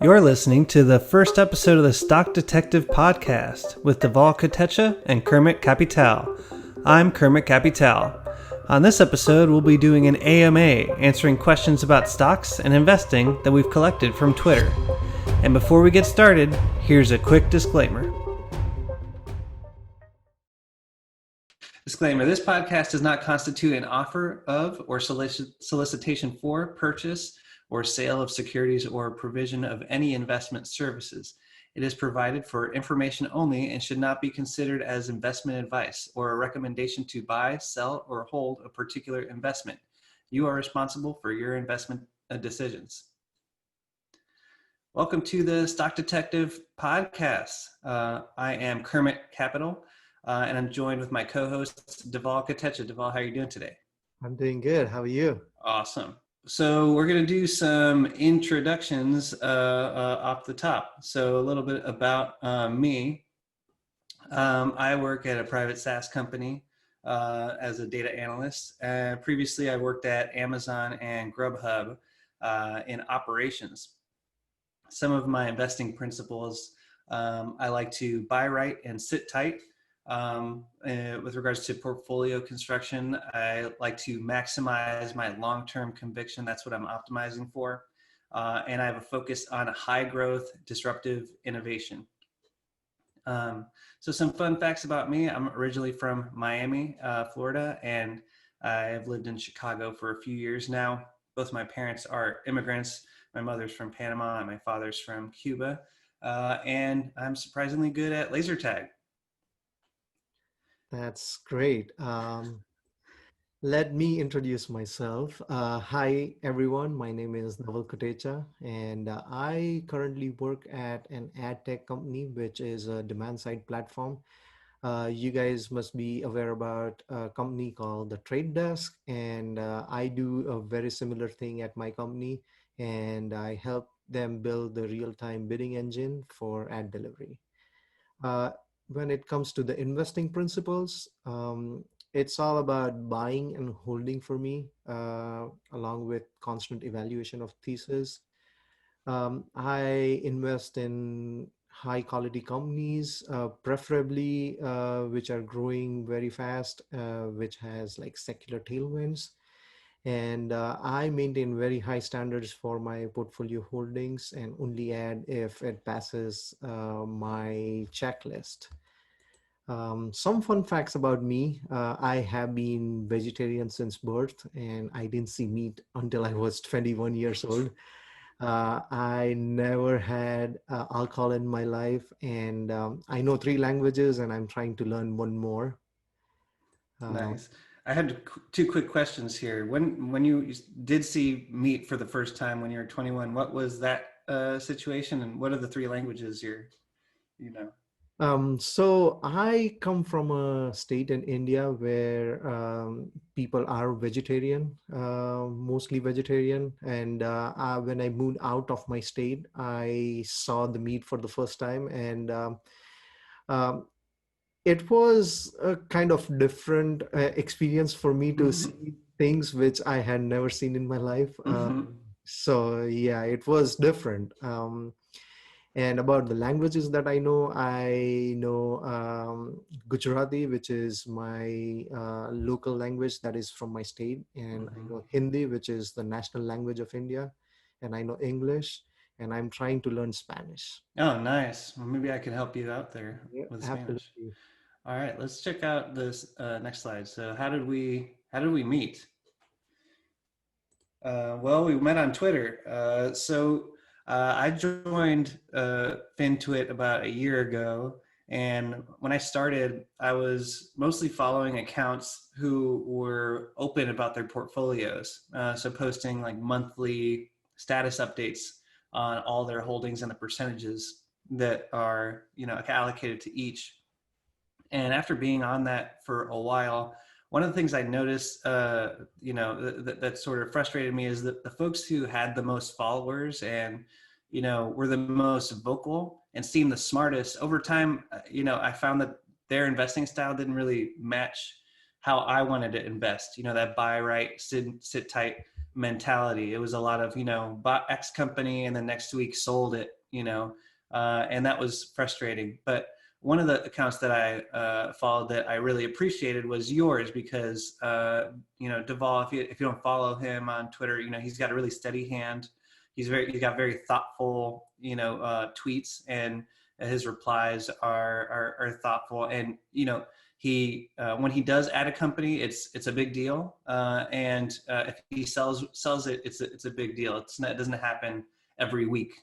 You're listening to the first episode of the Stock Detective Podcast with Deval Katecha and Kermit Capital. I'm Kermit Capital. On this episode, we'll be doing an AMA, answering questions about stocks and investing that we've collected from Twitter. And before we get started, here's a quick disclaimer. Disclaimer, this podcast does not constitute an offer of or solicitation for purchase or sale of securities or provision of any investment services. It is provided for information only and should not be considered as investment advice or a recommendation to buy, sell, or hold a particular investment. You are responsible for your investment decisions. Welcome to the Stock Detective Podcast. I am Kermit Capital, and I'm joined with my co-host, Deval Katecha. Deval, how are you doing today? I'm doing good. How are you? Awesome. So we're going to do some introductions off the top. So a little bit about me. I work at a private SaaS company as a data analyst. Previously, I worked at Amazon and Grubhub in operations. Some of my investing principles, I like to buy right and sit tight. With regards to portfolio construction, I like to maximize my long-term conviction. That's what I'm optimizing for. And I have a focus on high growth, disruptive innovation. So some fun facts about me. I'm originally from Miami, Florida, and I've lived in Chicago for a few years now. Both my parents are immigrants. My mother's from Panama and my father's from Cuba. And I'm surprisingly good at laser tag. That's great. Let me introduce myself. Hi, everyone. My name is Naval Kotecha, and I currently work at an ad tech company, which is a demand-side platform. You guys must be aware about a company called the Trade Desk, and I do a very similar thing at my company, and I help them build the real-time bidding engine for ad delivery. When it comes to the investing principles, it's all about buying and holding for me, along with constant evaluation of thesis. I invest in high quality companies, preferably which are growing very fast, which has like secular tailwinds. And I maintain very high standards for my portfolio holdings and only add if it passes my checklist. Some fun facts about me. I have been vegetarian since birth, and I didn't see meat until I was 21 years old. I never had alcohol in my life, and I know 3 languages, and I'm trying to learn one more. Nice. I had two quick questions here. When you did see meat for the first time when you were 21, what was that situation, and what are the 3 languages you know? So I come from a state in India where people are vegetarian, mostly vegetarian. And when I moved out of my state, I saw the meat for the first time, and um, it was a kind of different experience for me to see things which I had never seen in my life. So yeah, it was different. And about the languages that I know Gujarati, which is my local language that is from my state. And I know Hindi, which is the national language of India. And I know English, and I'm trying to learn Spanish. Oh, nice. Well, maybe I can help you out there Yeah, with Spanish. absolutely. All right, let's check out this next slide. So how did we meet? Well, we met on Twitter. I joined FinTwit about a year ago. And when I started, I was mostly following accounts who were open about their portfolios. So posting like monthly status updates on all their holdings and the percentages that are, allocated to each. And after being on that for a while, one of the things I noticed, that sort of frustrated me is that the folks who had the most followers and, were the most vocal and seemed the smartest over time, I found that their investing style didn't really match how I wanted to invest, that buy right, sit tight mentality. It was a lot of, bought X company and then next week sold it, and that was frustrating. But one of the accounts that I followed that I really appreciated was yours, because Deval, if you don't follow him on Twitter, he's got a really steady hand. He's got very thoughtful tweets, and his replies are thoughtful. And he when he does add a company, it's a big deal. And if he sells it, it's a big deal. It doesn't happen every week.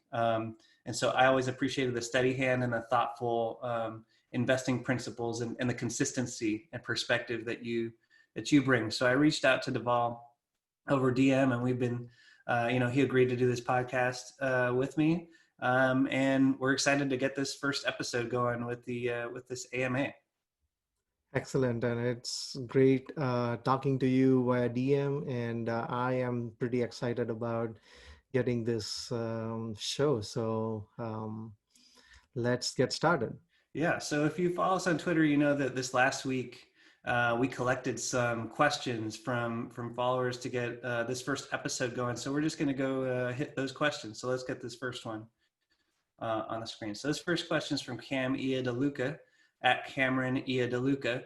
And so I always appreciated the steady hand and the thoughtful investing principles, and the consistency and perspective that you bring. So I reached out to Deval over DM, and we've been, he agreed to do this podcast with me, and we're excited to get this first episode going with this AMA. Excellent. And it's great talking to you via DM. And I am pretty excited about getting this show. So let's get started. Yeah. So if you follow us on Twitter, you know that this last week we collected some questions from followers to get this first episode going. So we're just going to go hit those questions. So let's get this first one on the screen. So this first question is from Cam Iadeluca at Cameron Iadeluca,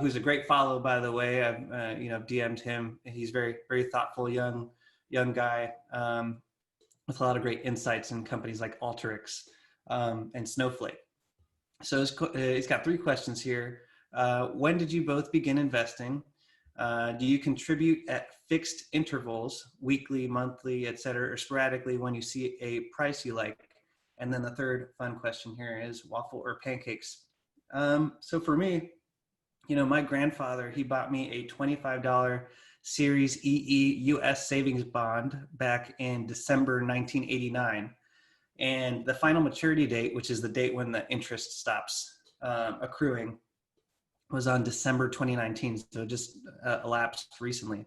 who's a great follow, by the way. I've DM'd him. He's very, very thoughtful young guy with a lot of great insights in companies like Alteryx and Snowflake. So he's got 3 questions here. When did you both begin investing? Do you contribute at fixed intervals, weekly, monthly, et cetera, or sporadically when you see a price you like? And then the third fun question here is waffle or pancakes? So for me, my grandfather, he bought me a $25 Series EE US savings bond back in December 1989. And the final maturity date, which is the date when the interest stops accruing, was on December 2019. So it just elapsed recently,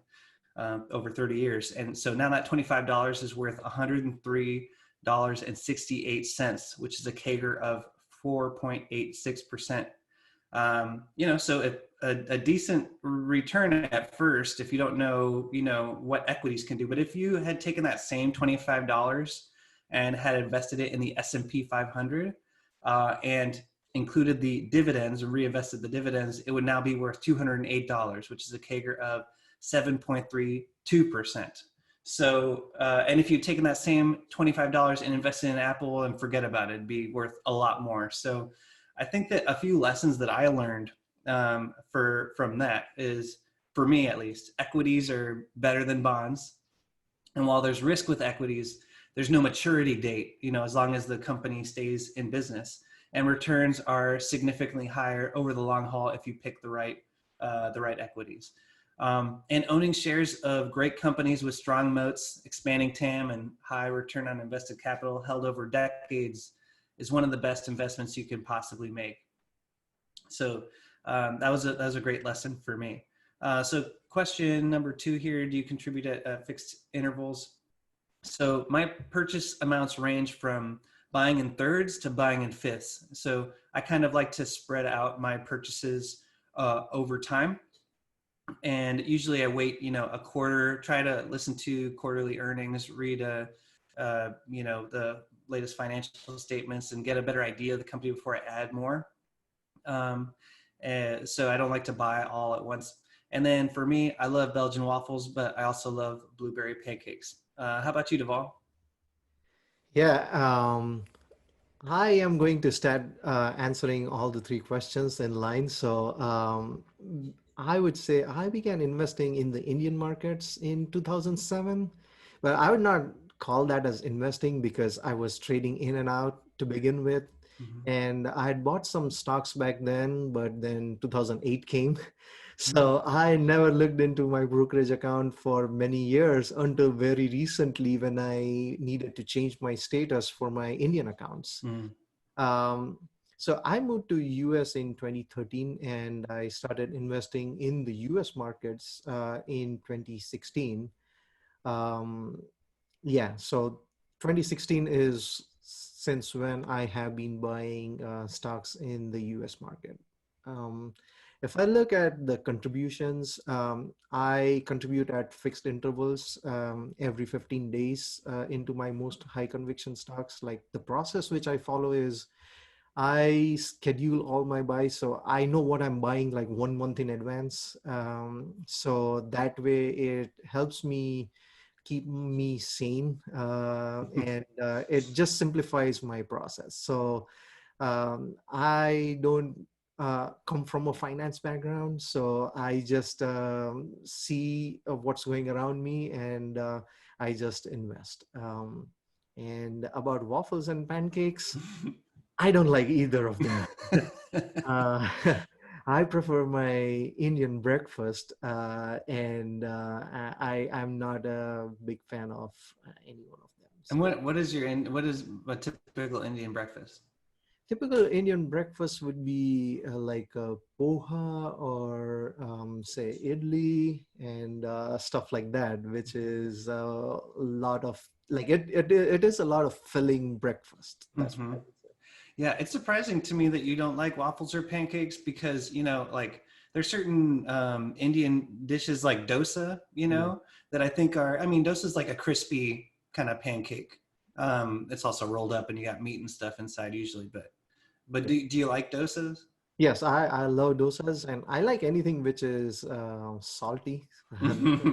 over 30 years. And so now that $25 is worth $103.68, which is a CAGR of 4.86%. So a decent return at first, if you don't know, what equities can do. But if you had taken that same $25 and had invested it in the S&P 500 and included the dividends and reinvested the dividends, it would now be worth $208, which is a CAGR of 7.32%. So, and if you'd taken that same $25 and invested in Apple and forget about it, it'd be worth a lot more. So I think that a few lessons that I learned from that is, for me at least, equities are better than bonds. And while there's risk with equities, there's no maturity date, as long as the company stays in business. And returns are significantly higher over the long haul if you pick the right equities. And owning shares of great companies with strong moats, expanding TAM, and high return on invested capital held over decades is one of the best investments you can possibly make. So that was a great lesson for me. So question number 2 here: do you contribute at fixed intervals? So my purchase amounts range from buying in thirds to buying in fifths. So I kind of like to spread out my purchases over time. And usually I wait, a quarter, try to listen to quarterly earnings, read the latest financial statements, and get a better idea of the company before I add more. And so I don't like to buy all at once. And then for me, I love Belgian waffles, but I also love blueberry pancakes. How about you, Deval? Yeah, I am going to start answering all the 3 questions in line. So I would say I began investing in the Indian markets in 2007. But I would not call that as investing, because I was trading in and out to begin with. Mm-hmm. And I had bought some stocks back then, but then 2008 came. So I never looked into my brokerage account for many years until very recently, when I needed to change my status for my Indian accounts. Um, so I moved to US in 2013, and I started investing in the US markets in 2016. So 2016 is since when I have been buying stocks in the US market. If I look at the contributions, I contribute at fixed intervals every 15 days into my most high conviction stocks. Like the process which I follow is I schedule all my buys, so I know what I'm buying like 1 month in advance. So that way it helps me keep me sane, and it just simplifies my process. So I don't come from a finance background, so I just see what's going around me, and I just invest. And about waffles and pancakes, I don't like either of them. Uh, I prefer my Indian breakfast, and I'm not a big fan of any one of them. And So what is a typical Indian breakfast? typical Indian breakfast would be like a poha or say idli and stuff like that, which is a lot of like it is a lot of filling breakfast. That's what Hmm. I would say. Yeah, it's surprising to me that you don't like waffles or pancakes because, like there's certain Indian dishes like dosa, Mm. that I think dosa is like a crispy kind of pancake. It's also rolled up and you got meat and stuff inside usually, but Yeah. do you like dosas? Yes, I love dosas, and I like anything which is salty.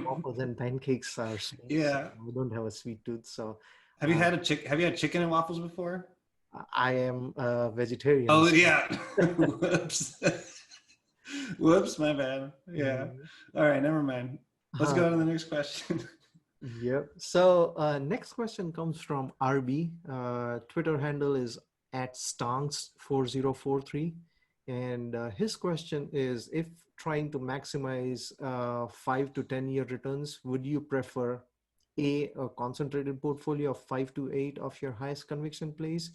Waffles and pancakes are sweet, so Yeah. I don't have a sweet tooth. So Have uh, you had have you had chicken and waffles before? I am a vegetarian. Oh So yeah. Whoops. Whoops, my bad. Yeah. mm, All right, never mind. Let's uh, go on to the next question. yep. So next question comes from RB. Twitter handle is at stonks4043. And his question is, if trying to maximize 5 to 10 year returns, would you prefer a concentrated portfolio of 5 to 8 of your highest conviction plays,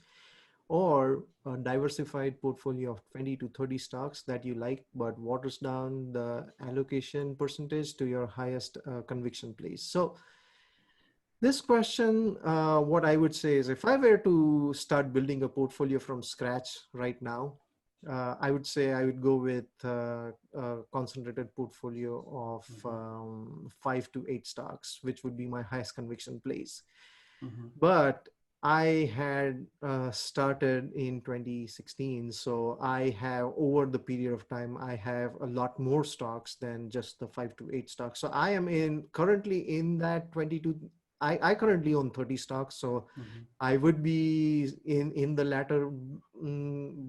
or a diversified portfolio of 20 to 30 stocks that you like, but waters down the allocation percentage to your highest conviction plays? So this question, what I would say is, if I were to start building a portfolio from scratch right now, I would say I would go with a concentrated portfolio of Mhm, 5 to 8 stocks, which would be my highest conviction plays. mhm, But I had started in 2016, so I have, over the period of time, I have a lot more stocks than just the 5 to 8 stocks. So I am in currently in that 22. I currently own 30 stocks, so mhm. I would be in the latter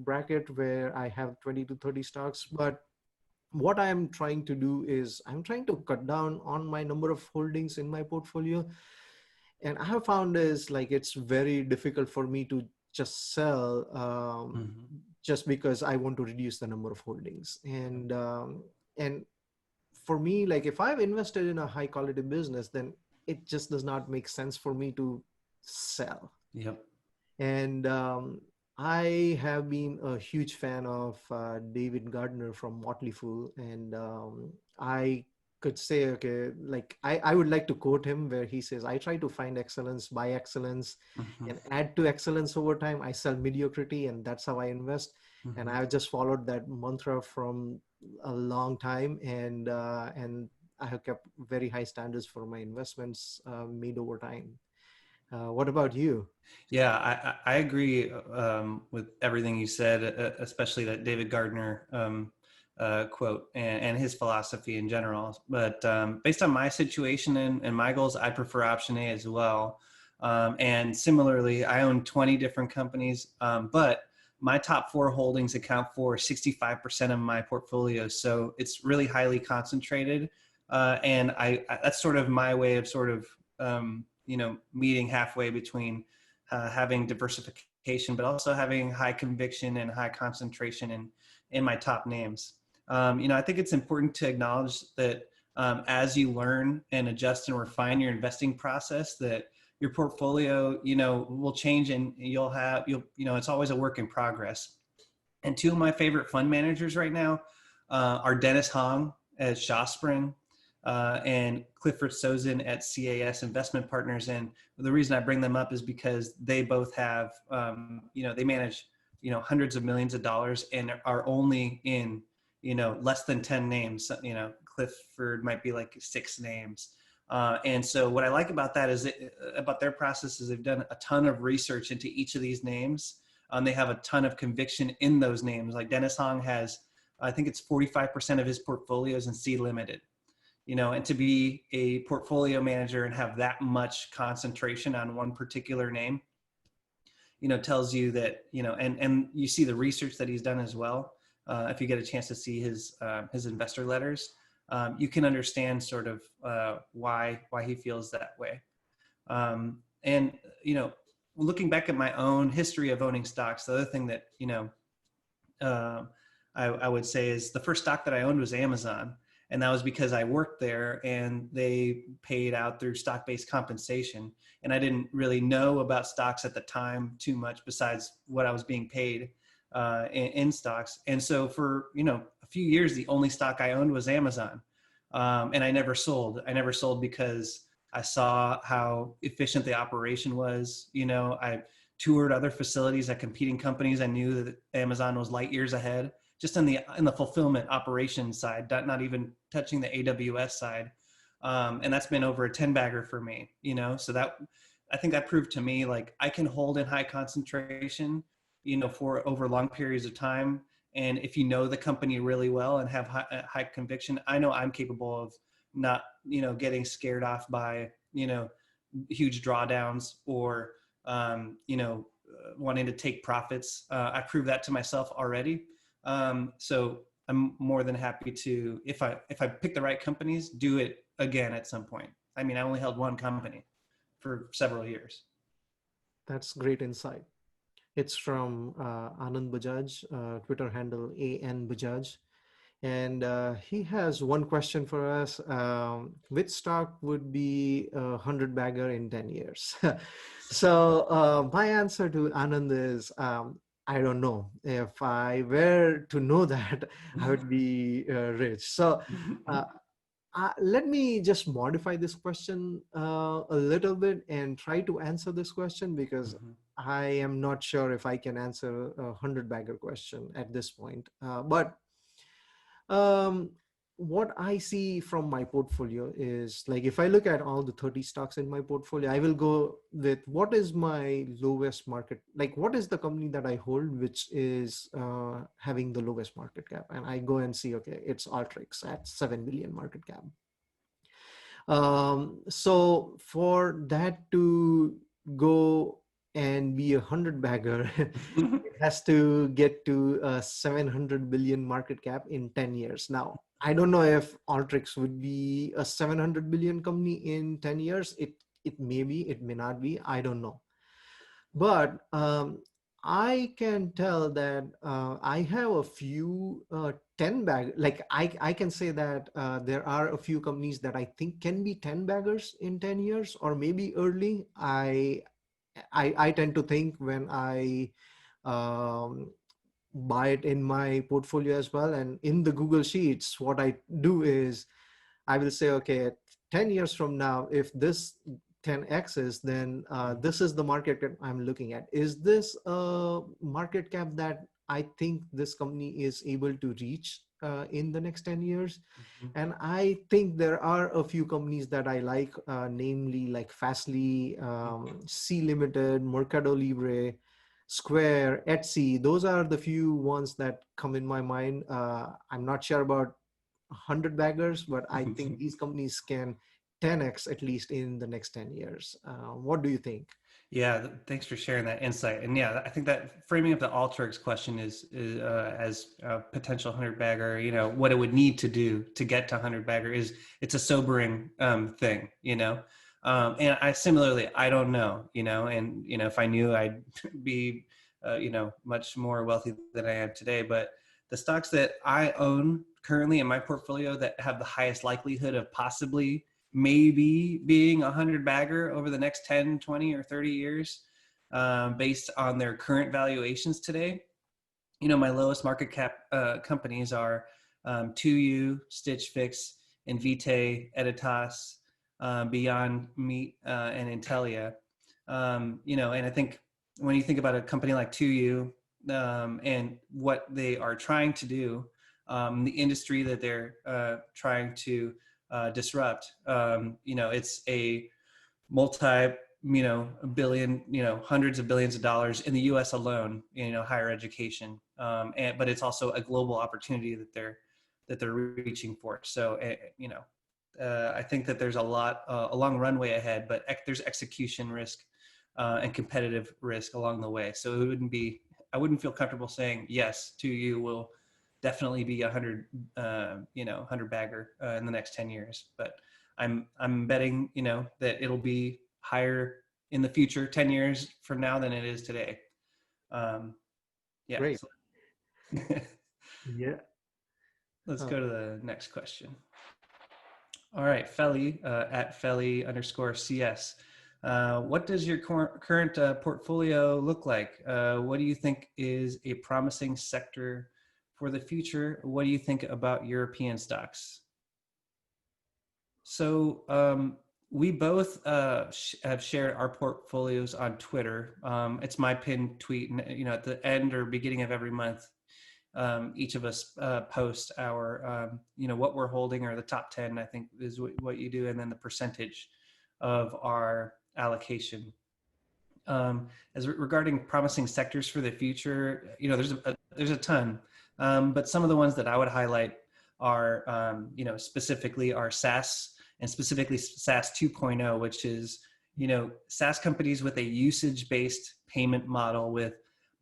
bracket where I have 20 to 30 stocks. But what I'm trying to do is I'm trying to cut down on my number of holdings in my portfolio. And I have found is like it's very difficult for me to just sell, Mhm. just because I want to reduce the number of holdings. And for me, like if I've invested in a high quality business, then it just does not make sense for me to sell. Yep. And I have been a huge fan of David Gardner from Motley Fool. And I could say, okay, like I would like to quote him where he says, I try to find excellence, buy excellence, Mhm, and add to excellence over time. I sell mediocrity, and that's how I invest. And mhm. I've just followed that mantra from a long time. And I have kept very high standards for my investments made over time. What about you? Yeah, I agree with everything you said, especially that David Gardner quote and his philosophy in general. But based on my situation and my goals, I prefer option A as well. And similarly, I own 20 different companies, but my top four holdings account for 65% of my portfolio. So it's really highly concentrated. And that's sort of my way of sort of, meeting halfway between having diversification, but also having high conviction and high concentration in my top names. I think it's important to acknowledge that as you learn and adjust and refine your investing process, that your portfolio, will change and it's always a work in progress. And two of my favorite fund managers right now are Dennis Hong at Shawspring and Clifford Sozin at CAS Investment Partners. And the reason I bring them up is because they both have, they manage, hundreds of millions of dollars and are only in, less than 10 names. Clifford might be like 6 names. And so what I like about that is about their process is they've done a ton of research into each of these names. They have a ton of conviction in those names. Like Dennis Hong has, I think it's 45% of his portfolios in C limited. And to be a portfolio manager and have that much concentration on one particular name, tells you that, and you see the research that he's done as well. If you get a chance to see his investor letters, you can understand sort of why he feels that way. And, looking back at my own history of owning stocks, the other thing that, I would say is the first stock that I owned was Amazon. And that was because I worked there and they paid out through stock-based compensation. And I didn't really know about stocks at the time too much besides what I was being paid in stocks. And so for, a few years, the only stock I owned was Amazon. And I never sold. I never sold because I saw how efficient the operation was. I toured other facilities at competing companies. I knew that Amazon was light years ahead, just in the fulfillment operations side, not even touching the AWS side. And that's been over a 10 bagger for me, so that, I think that proved to me, like, I can hold in high concentration, for over long periods of time. And if you know the company really well and have high conviction, I know I'm capable of not, getting scared off by, huge drawdowns or, wanting to take profits. I proved that to myself already. So I'm more than happy to, if I pick the right companies, do it again at some point. I mean, I only held one company for several years. That's great insight. It's from Anand Bajaj, Twitter handle AN Bajaj. And he has one question for us. Which stock would be a 100 bagger in 10 years? So my answer to Anand is, I don't know. If I were to know that, I would be rich. So let me just modify this question a little bit and try to answer this question, because I am not sure if I can answer a 100 bagger question at this point. But what I see from my portfolio is, like, if I look at all the 30 stocks in my portfolio, I will go with what is my lowest market, like what is the company that I hold which is having the lowest market cap, and I go and see, okay, it's Alteryx at 7 billion market cap. So for that to go and be a 100 bagger, it has to get to a 700 billion market cap in 10 years. Now, I don't know if Alteryx would be a 700 billion company in 10 years. It may be, it may not be, I don't know. But I can tell that I have a few 10 bag, like I can say that there are a few companies that I think can be 10 baggers in 10 years or maybe early. I tend to think when I buy it in my portfolio as well. And in the Google Sheets, what I do is I will say, okay, 10 years from now, if this 10x is, then this is the market that I'm looking at. Is this a market cap that I think this company is able to reach in the next 10 years? And I think there are a few companies that I like, namely like Fastly, C Limited, Mercado Libre, Square, Etsy. Those are the few ones that come in my mind. I'm not sure about 100 baggers, but I think these companies can 10x at least in the next 10 years. What do you think? Yeah, thanks for sharing that insight. And yeah, I think that framing of the Alteryx question is as a potential 100 bagger, what it would need to do to get to 100 bagger it's a sobering thing, and I similarly, I don't know, and, if I knew, I'd be, much more wealthy than I am today. But the stocks that I own currently in my portfolio that have the highest likelihood of possibly maybe being a 100 bagger over the next 10, 20, or 30 years, based on their current valuations today. My lowest market cap companies are 2U, Stitch Fix, Invitae, Editas, Beyond Meat, and Intelia. And I think when you think about a company like 2U and what they are trying to do, the industry that they're trying to disrupt. It's a multi billion, hundreds of billions of dollars in the US alone, higher education, but it's also a global opportunity that they're reaching for. So I think that there's a long runway ahead, but there's execution risk and competitive risk along the way. So I wouldn't feel comfortable saying yes to you will definitely be 100 bagger in the next 10 years, but I'm betting, that it'll be higher in the future, 10 years from now, than it is today. Yeah. Great. So Yeah. let's Uh, go to the next question. All right, Felly at Felly_CS. What does your current portfolio look like? What do you think is a promising sector for the future? What do you think about European stocks? So we both have shared our portfolios on Twitter. It's my pinned tweet, and at the end or beginning of every month, each of us post our what we're holding, or the top 10, I think, is what you do, and then the percentage of our allocation. As regarding promising sectors for the future, there's a ton, but some of the ones that I would highlight are specifically our SaaS, and specifically SaaS 2.0, which is SaaS companies with a usage-based payment model with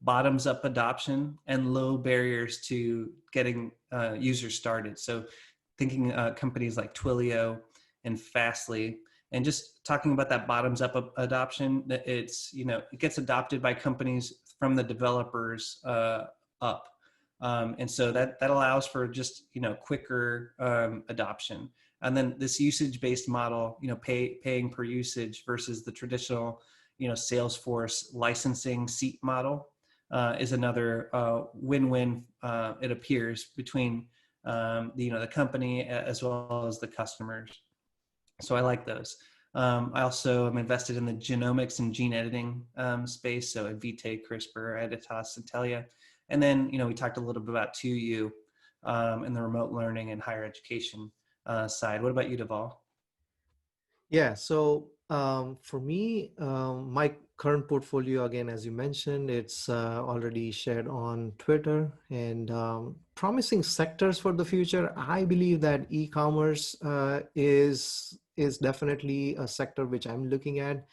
bottoms up adoption and low barriers to getting users started. So thinking companies like Twilio and Fastly, and just talking about that bottoms up adoption, it gets adopted by companies from the developers up. And so that allows for just, quicker adoption. And then this usage-based model, paying per usage versus the traditional, Salesforce licensing seat model, is another win-win, it appears, between the company as well as the customers. So I like those. I also am invested in the genomics and gene editing space, so Invitae, CRISPR, Editas, Centellia. And then, we talked a little bit about 2U in the remote learning and higher education side. What about you, Deval? Yeah, so for me, my current portfolio, again, as you mentioned, it's already shared on Twitter. And promising sectors for the future, I believe that e-commerce is definitely a sector which I'm looking at.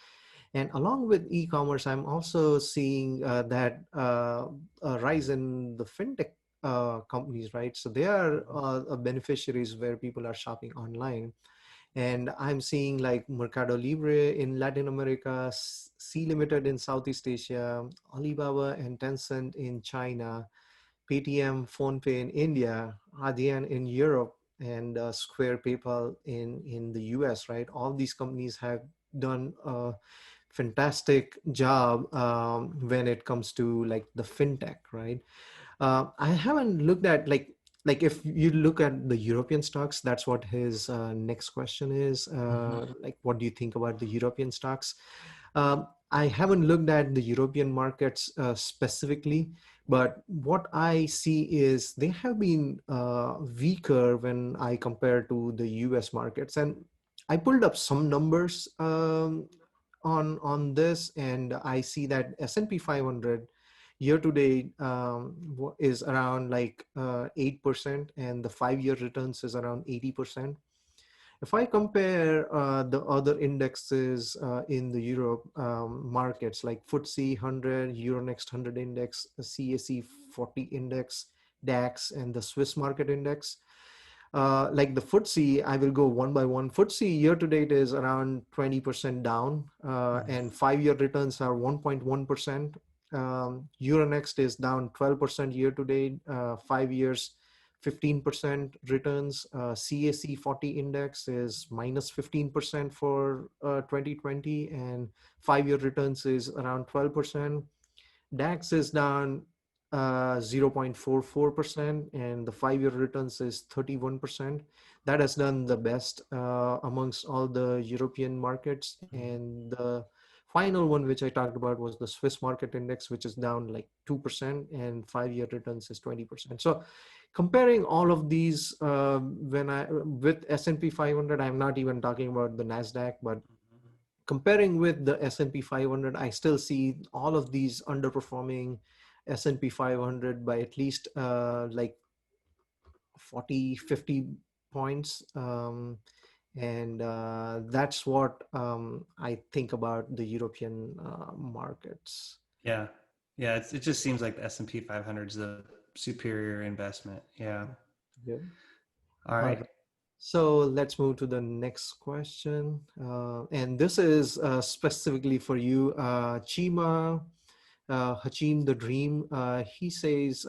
And along with e-commerce, I'm also seeing that a rise in the fintech companies, right? So they are beneficiaries where people are shopping online. And I'm seeing like Mercado Libre in Latin America, Sea Limited in Southeast Asia, Alibaba and Tencent in China, Paytm, PhonePe in India, Adyen in Europe, and Square, PayPal in the US, right? All these companies have done a fantastic job when it comes to like the fintech, right? I haven't looked at like if you look at the European stocks, that's what his next question is. Like, what do you think about the European stocks? I haven't looked at the European markets specifically, but what I see is they have been weaker when I compare to the US markets. And I pulled up some numbers on this, and I see that S&P 500 year to date is around like 8%, and the 5-year returns is around 80%. If I compare the other indexes in the Europe markets like FTSE 100, Euronext 100 index, CAC 40 index, DAX, and the Swiss market index, like the FTSE, I will go one by one. FTSE year to date is around 20% down, and 5-year returns are 1.1%. Euronext is down 12% year to date, 5 years, 15% returns. CAC 40 index is minus 15% for 2020, and 5-year returns is around 12%. DAX is down 0.44%, and the 5-year returns is 31%. That has done the best amongst all the European markets. And final one, which I talked about, was the Swiss market index, which is down like 2%, and 5-year returns is 20%. So comparing all of these, with S&P 500, I'm not even talking about the NASDAQ, but comparing with the S&P 500, I still see all of these underperforming S&P 500 by at least like 40, 50 points. And that's what I think about the European markets. Yeah. Yeah. It just seems like the S&P 500 is the superior investment. Yeah. Yeah. All All right. right. So let's move to the next question. And this is specifically for you, Chima Hachim the Dream. He says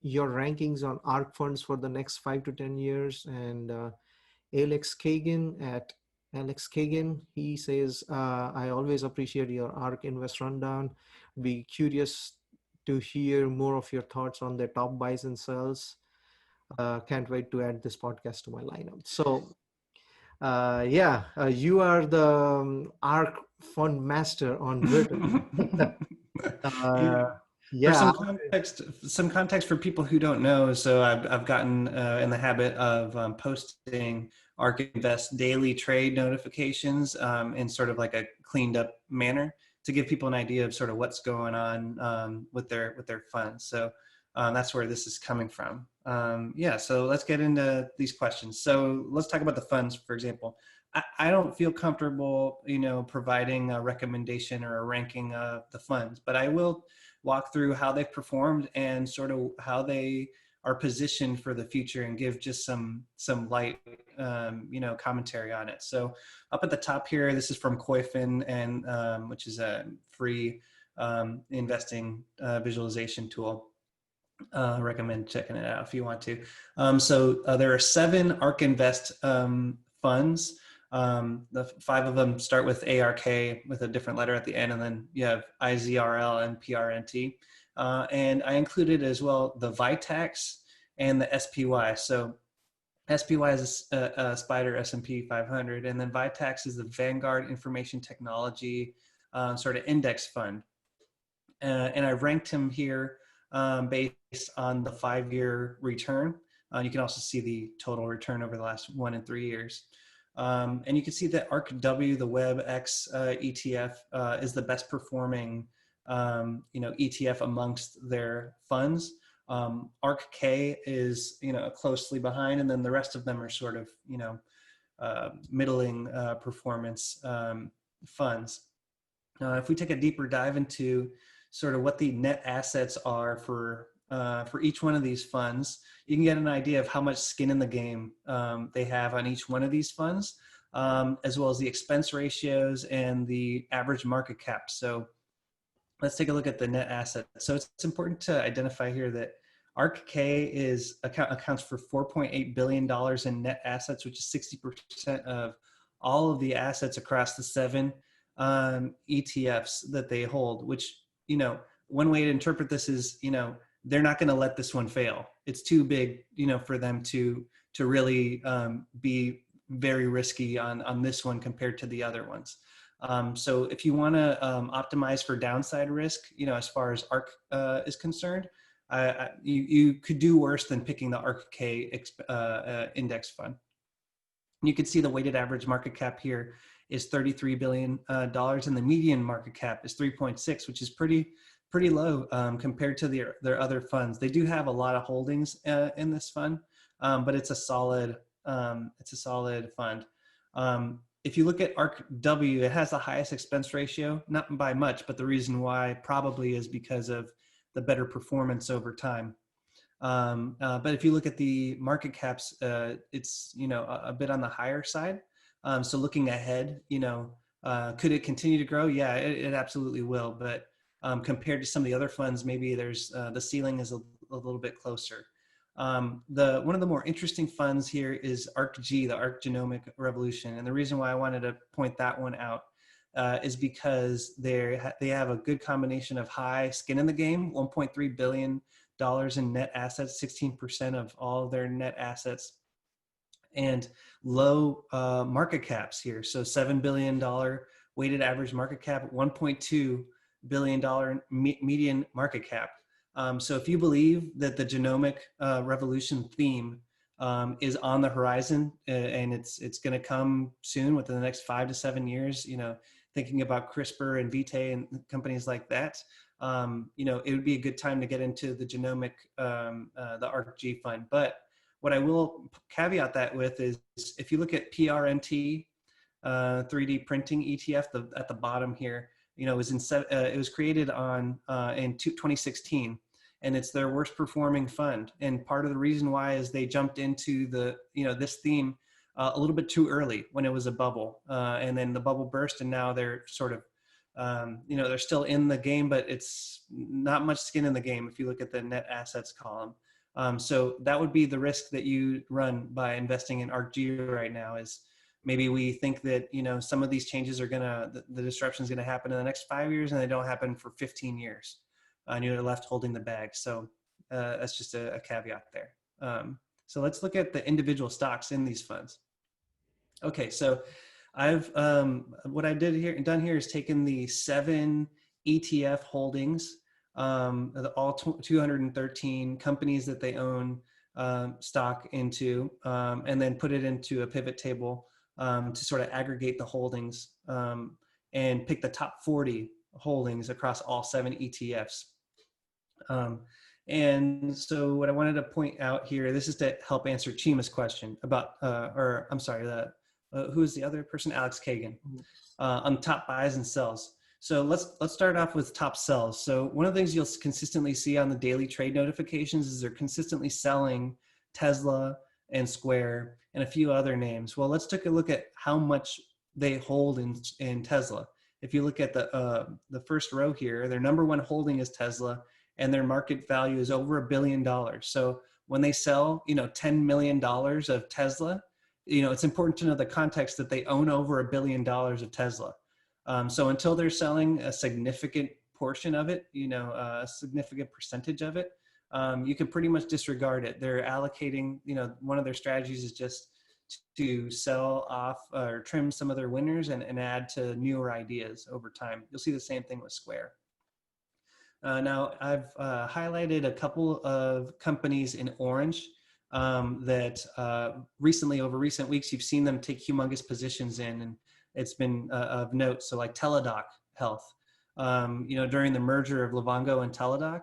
your rankings on ARK funds for the next 5 to 10 years. And Alex Kagan, he says, I always appreciate your ARK Invest rundown. Be curious to hear more of your thoughts on the top buys and sells. Can't wait to add this podcast to my lineup. So you are the ARK fund master on Britain. Yeah. uh, For yeah. some context for people who don't know. So I've gotten in the habit of posting Ark Invest daily trade notifications in sort of like a cleaned up manner to give people an idea of sort of what's going on with their funds. So that's where this is coming from. Yeah. So let's get into these questions. So let's talk about the funds, for example. I don't feel comfortable, providing a recommendation or a ranking of the funds, but I will walk through how they've performed and sort of how they are positioned for the future and give just some light, commentary on it. So up at the top here, this is from Koifin, and which is a free investing visualization tool. Recommend checking it out if you want to. So there are 7 Ark Invest funds. The 5 of them start with ARK with a different letter at the end, and then you have IZRL and PRNT. And I included as well the VITAX and the SPY. So SPY is a Spider S&P 500, and then VITAX is the Vanguard Information Technology sort of index fund. And I ranked him here based on the 5-year return. You can also see the total return over the last 1 and 3 years. And you can see that ARKW, the WebX ETF, is the best performing, ETF amongst their funds. ARKK is, closely behind, and then the rest of them are sort of, middling performance funds. If we take a deeper dive into sort of what the net assets are for each one of these funds, you can get an idea of how much skin in the game they have on each one of these funds, as well as the expense ratios and the average market cap. So let's take a look at the net asset. So it's important to identify here that ARKK accounts for $4.8 billion in net assets, which is 60% of all of the assets across the 7 ETFs that they hold, which, one way to interpret this is, they're not going to let this one fail. It's too big, for them to really be very risky on this one compared to the other ones. So if you want to optimize for downside risk, as far as ARK is concerned, you could do worse than picking the ARKK index fund. You can see the weighted average market cap here is $33 billion, and the median market cap is 3.6, which is pretty low compared to their other funds. They do have a lot of holdings in this fund, but it's a solid fund. If you look at ARKW, it has the highest expense ratio, not by much, but the reason why probably is because of the better performance over time. But if you look at the market caps, it's a bit on the higher side. So looking ahead, could it continue to grow? Yeah, it absolutely will. But compared to some of the other funds, maybe there's the ceiling is a little bit closer. One of the more interesting funds here is ARKG, the Ark Genomic Revolution, and the reason why I wanted to point that one out is because they have a good combination of high skin in the game, $1.3 billion in net assets, 16% of all of their net assets, and low market caps here. So $7 billion weighted average market cap, $1.2 billion median market cap. So if you believe that the genomic revolution theme is on the horizon, and it's going to come soon within the next 5 to 7 years, thinking about CRISPR and Vitae and companies like that, it would be a good time to get into the genomic, the ARK-G fund. But what I will caveat that with is if you look at PRNT, 3D printing ETF, at the bottom here, it was created in 2016, and it's their worst performing fund. And part of the reason why is they jumped into this theme a little bit too early when it was a bubble, and then the bubble burst, and now they're sort of they're still in the game, but it's not much skin in the game if you look at the net assets column. So that would be the risk that you run by investing in ARK-G right now. Is maybe we think that some of these changes are the disruption is gonna happen in the next 5 years, and they don't happen for 15 years, and you're left holding the bag. So that's just a caveat there. So let's look at the individual stocks in these funds. Okay, so I've what I done here is taken the 7 ETF holdings, all 213 companies that they own stock into, and then put it into a pivot table to sort of aggregate the holdings, and pick the top 40 holdings across all 7 ETFs. And so what I wanted to point out here, this is to help answer Chima's question about, who is the other person? Alex Kagan, on top buys and sells. So let's start off with top sells. So one of the things you'll consistently see on the daily trade notifications is they're consistently selling Tesla and Square and a few other names. Well, let's take a look at how much they hold in Tesla. If you look at the first row here, their number one holding is Tesla, and their market value is over $1 billion. So when they sell, $10 million of Tesla, it's important to know the context that they own over $1 billion of Tesla. So until they're selling a significant portion of it, a significant percentage of it, you can pretty much disregard it. They're allocating, one of their strategies is just to sell off or trim some of their winners and add to newer ideas over time. You'll see the same thing with Square. Now, I've highlighted a couple of companies in orange that recently, over recent weeks, you've seen them take humongous positions in, and it's been of note. So like Teladoc Health, during the merger of Livongo and Teladoc,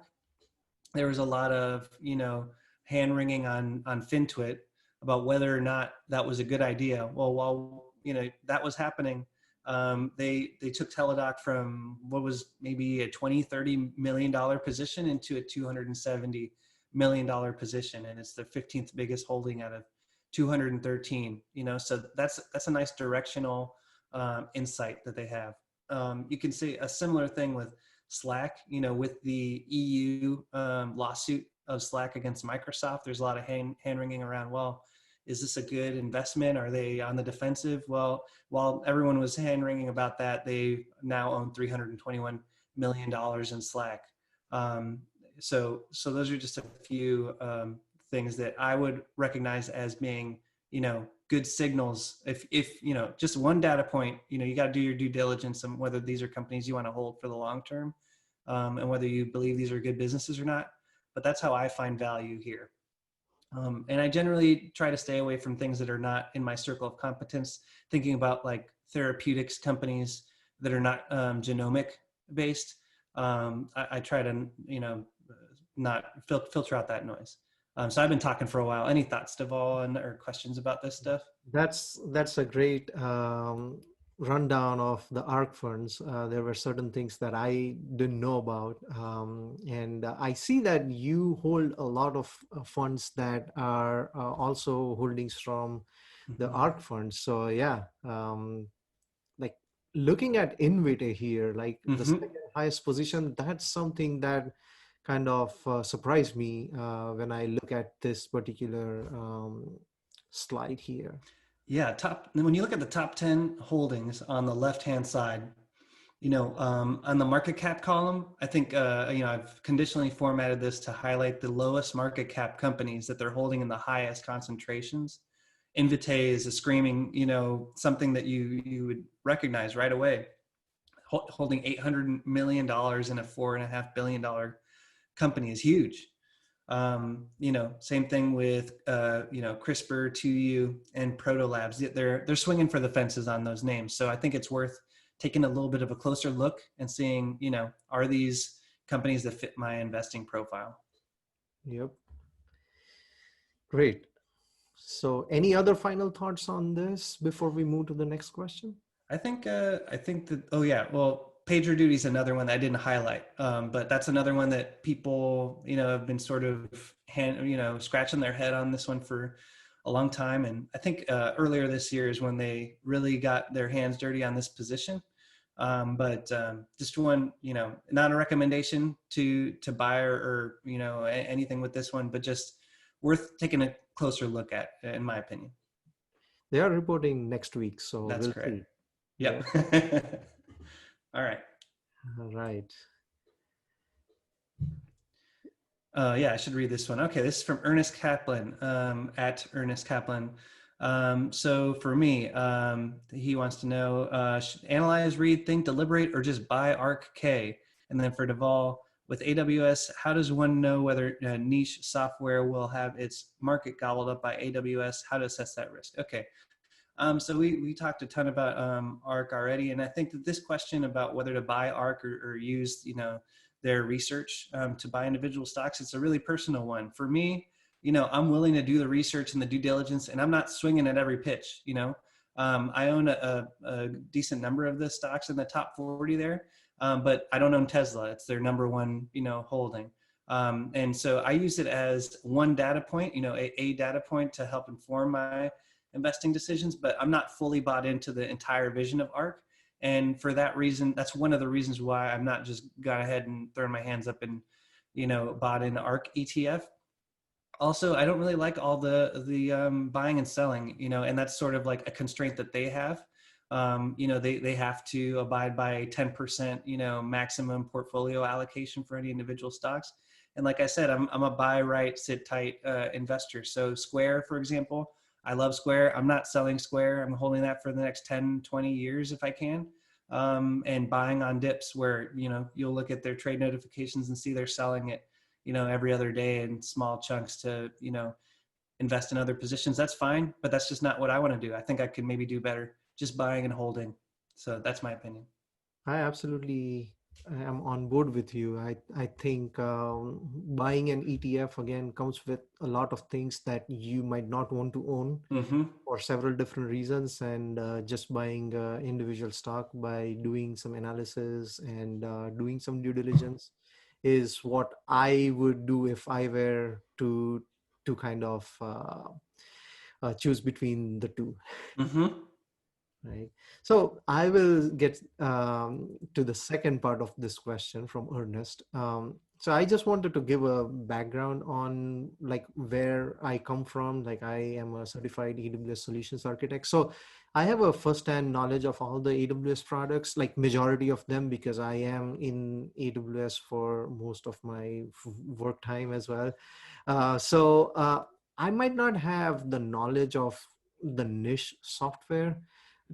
there was a lot of, hand wringing on FinTwit about whether or not that was a good idea. Well, while, that was happening, they took Teladoc from what was maybe a $20-30 million position into a $270 million position, and it's the 15th biggest holding out of 213. So that's a nice directional insight that they have. You can see a similar thing with Slack. With the EU lawsuit of Slack against Microsoft, there's a lot of hand wringing around. Well, is this a good investment? Are they on the defensive? Well, while everyone was hand wringing about that, they now own $321 million in Slack. So those are just a few things that I would recognize as being, good signals. If just one data point, you got to do your due diligence on whether these are companies you want to hold for the long term, and whether you believe these are good businesses or not. But that's how I find value here. And I generally try to stay away from things that are not in my circle of competence, thinking about like therapeutics companies that are not genomic based. I try to, not filter out that noise. So I've been talking for a while. Any thoughts, Deval, or questions about this stuff? That's a great rundown of the ARK funds. There were certain things that I didn't know about, and I see that you hold a lot of funds that are also holdings from the ARK funds. So yeah, like looking at Invita here, like the second highest position, that's something that kind of surprised me when I look at this particular slide here. Yeah, when you look at the top 10 holdings on the left-hand side, on the market cap column, I think, I've conditionally formatted this to highlight the lowest market cap companies that they're holding in the highest concentrations. Invitae is a screaming, something that you would recognize right away. holding $800 million in a $4.5 billion company is huge. Same thing with CRISPR, 2U, and Proto Labs. They're swinging for the fences on those names. So I think it's worth taking a little bit of a closer look and seeing, are these companies that fit my investing profile? Yep. Great. So any other final thoughts on this before we move to the next question? I think that, oh yeah, well, PagerDuty is another one that I didn't highlight, but that's another one that people, have been sort of scratching their head on this one for a long time. And I think earlier this year is when they really got their hands dirty on this position. But just one, not a recommendation to buy or anything with this one, but just worth taking a closer look at, in my opinion. They are reporting next week, so That's we'll correct. see. Yep. All right. All right. Yeah, I should read this one. Okay, this is from Ernest Kaplan, at Ernest Kaplan. So for me, he wants to know, analyze, read, think, deliberate, or just buy Ark K? And then for Deval, with AWS, how does one know whether niche software will have its market gobbled up by AWS? How to assess that risk? Okay. So we talked a ton about Ark already, and I think that this question about whether to buy Ark or use their research to buy individual stocks, it's a really personal one. For me, I'm willing to do the research and the due diligence, and I'm not swinging at every pitch. I own a decent number of the stocks in the top 40 there, but I don't own Tesla. It's their number one holding. And so I use it as one data point, a data point to help inform my investing decisions, but I'm not fully bought into the entire vision of Ark. And for that reason, that's one of the reasons why I'm not just gone ahead and thrown my hands up and, bought in Ark ETF. Also, I don't really like all the buying and selling, and that's sort of like a constraint that they have. They have to abide by 10%, maximum portfolio allocation for any individual stocks. And like I said, I'm a buy right, sit tight investor. So Square, for example, I love Square. I'm not selling Square. I'm holding that for the next 10, 20 years if I can. And buying on dips where, you'll look at their trade notifications and see they're selling it, every other day in small chunks to, invest in other positions. That's fine, but that's just not what I want to do. I think I could maybe do better just buying and holding. So that's my opinion. I absolutely am on board with you. I think buying an ETF again comes with a lot of things that you might not want to own Mm-hmm. for several different reasons, and just buying individual stock by doing some analysis and doing some due diligence is what I would do if I were to kind of choose between the two. Mm-hmm. Right. So I will get to the second part of this question from Ernest. So I just wanted to give a background on like where I come from. Like I am a certified AWS solutions architect. So I have a first-hand knowledge of all the AWS products, like majority of them, because I am in AWS for most of my work time as well. So I might not have the knowledge of the niche software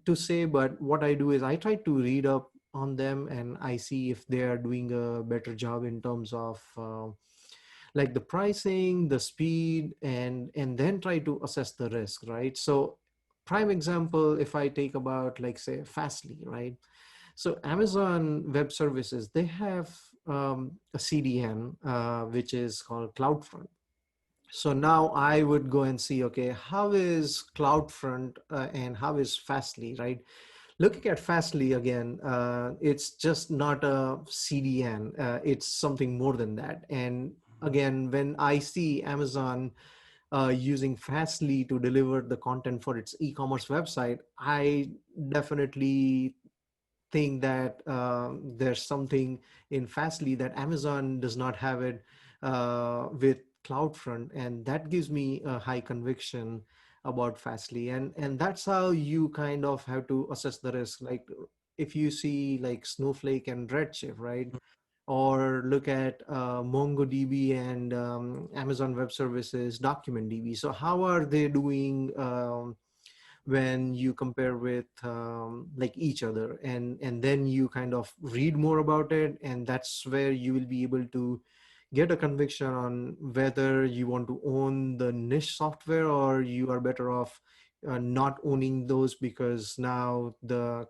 to say, but what I do is I try to read up on them and I see if they are doing a better job in terms of like the pricing, the speed, and then try to assess the risk, right? So prime example, if I take about like say Fastly, right? So Amazon Web Services, they have a CDN which is called CloudFront. So now I would go and see, okay, how is CloudFront and how is Fastly, right? Looking at Fastly again, it's just not a CDN. It's something more than that. And again, when I see Amazon using Fastly to deliver the content for its e-commerce website, I definitely think that there's something in Fastly that Amazon does not have it with CloudFront, and that gives me a high conviction about Fastly, and that's how you kind of have to assess the risk. Like if you see like Snowflake and Redshift, right? Or look at MongoDB and Amazon Web Services DocumentDB. So how are they doing when you compare with like each other, and then you kind of read more about it, and that's where you will be able to get a conviction on whether you want to own the niche software, or you are better off not owning those, because now the